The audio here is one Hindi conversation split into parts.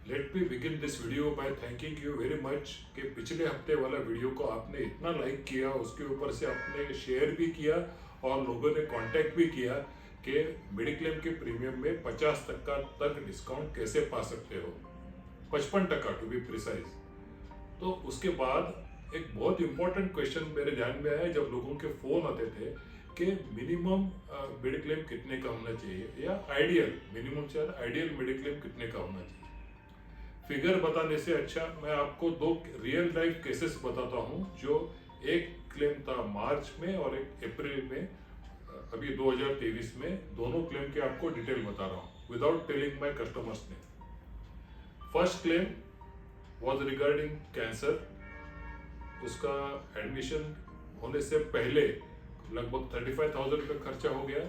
Late me begin this video by thanking you very much कि पिछले हफ्ते वाला वीडियो को आपने इतना लाइक किया, उसके ऊपर से आपने शेयर भी किया और लोगों ने कांटेक्ट भी किया कि मेडिक्लेम के प्रीमियम में 50% तक डिस्काउंट कैसे पा सकते हो, 55% टू बी प्रिसाइज। तो उसके बाद एक बहुत इंपॉर्टेंट क्वेश्चन मेरे ध्यान में आया जब लोगों के फोन आते थे कि मिनिमम मेडिक्लेम कितने का होना चाहिए या आइडियल मिनिमम से आइडियल मेडिक्लेम कितने का होना चाहिए। फिगर बताने से अच्छा मैं आपको दो रियल लाइफ केसेस बताता हूं। जो एक क्लेम था मार्च में और एक अप्रैल में, अभी 2023 में, दोनों क्लेम के आपको डिटेल बता रहा हूं without telling my customers name. First claim was regarding cancer. उसका एडमिशन होने से पहले लगभग 35,000 का खर्चा हो गया।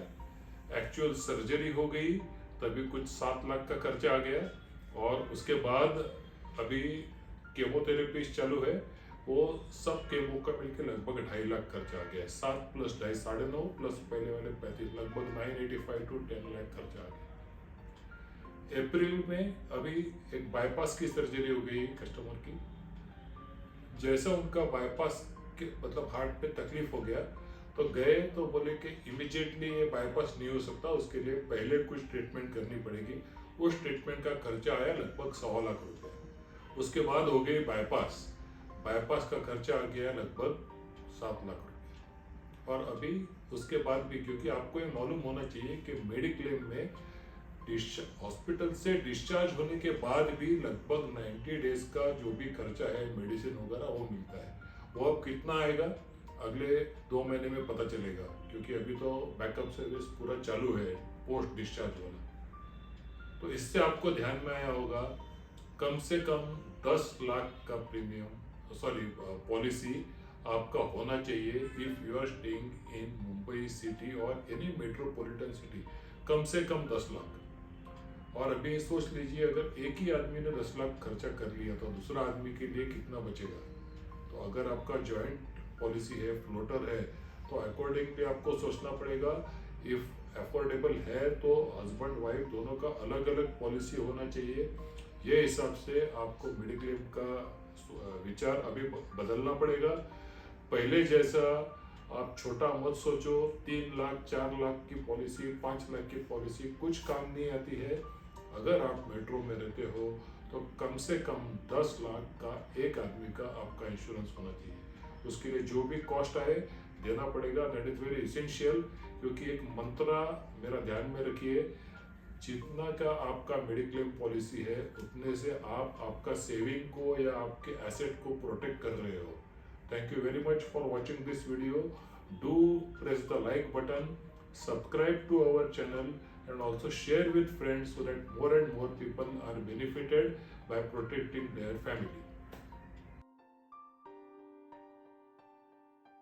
एक्चुअल सर्जरी हो गई तभी कुछ 7 लाख का खर्चा आ गया। और उसके बाद अभी केमोथेरेपी चालू है, वो सब केमो का मिलकर लगभग 2.5 लाख खर्चा आ गया। 7 प्लस 2.5 9.5 प्लस पहले वाले 35, लगभग 985 to 10 लाख खर्चा आ गया। अप्रैल में अभी एक बाईपास की सर्जरी हो गई कस्टमर की। जैसा उनका बाईपास के मतलब हार्ट पे तकलीफ हो गया तो गए तो बोले कि इमिजिएटली ये बाईपास नहीं हो सकता, उसके लिए पहले कुछ ट्रीटमेंट करनी पड़ेगी। उस ट्रीटमेंट का खर्चा आया लगभग 1.25 लाख रुपए। उसके बाद हो गई बाईपास। बाईपास का खर्चा आ गया लगभग 7 लाख रुपए। और अभी उसके बाद भी, क्योंकि आपको ये मालूम होना चाहिए कि मेडिक्लेम में हॉस्पिटल से डिस्चार्ज होने के बाद भी लगभग 90 डेज का जो भी खर्चा है मेडिसिन वगैरह वो मिलता है। वो अब कितना आएगा अगले 2 महीने में पता चलेगा, क्योंकि अभी तो बैकअप सर्विस पूरा चालू है पोस्ट डिस्चार्ज वाला। तो इससे आपको ध्यान में आया होगा कम से कम 10 लाख का पॉलिसी आपका होना चाहिए if you are staying in Mumbai city और एनी मेट्रोपॉलिटन सिटी। कम से कम 10 लाख। और अभी सोच लीजिए अगर एक ही आदमी ने 10 लाख खर्चा कर लिया तो दूसरा आदमी के लिए कितना बचेगा। तो अगर आपका जॉइंट पॉलिसी है, फ्लोटर है, तो अकॉर्डिंगली आपको सोचना पड़ेगा। इफ अफोर्डेबल है तो हस्बैंड वाइफ दोनों का अलग अलग पॉलिसी होना चाहिए। ये हिसाब से आपको मेडिक्लेम का विचार अभी बदलना पड़ेगा। पहले जैसा आप छोटा मत सोचो। 3 लाख 4 लाख की पॉलिसी, 5 लाख की पॉलिसी कुछ काम नहीं आती है। अगर आप मेट्रो में रहते हो तो कम से कम 10 लाख का एक आदमी का आपका इंश्योरेंस होना चाहिए। उसके लिए जो भी कॉस्ट आए देना पड़ेगा। That is very essential. क्योंकि एक मंत्रा मेरा ध्यान में रखिए, जितना का आपका मेडिक्लेम पॉलिसी है उतने से आप आपका सेविंग को या आपके एसेट को प्रोटेक्ट कर रहे हो। Thank you very much for watching this video. Do press the like button, subscribe to our channel and also share with friends so that more and more people are benefited by protecting their family.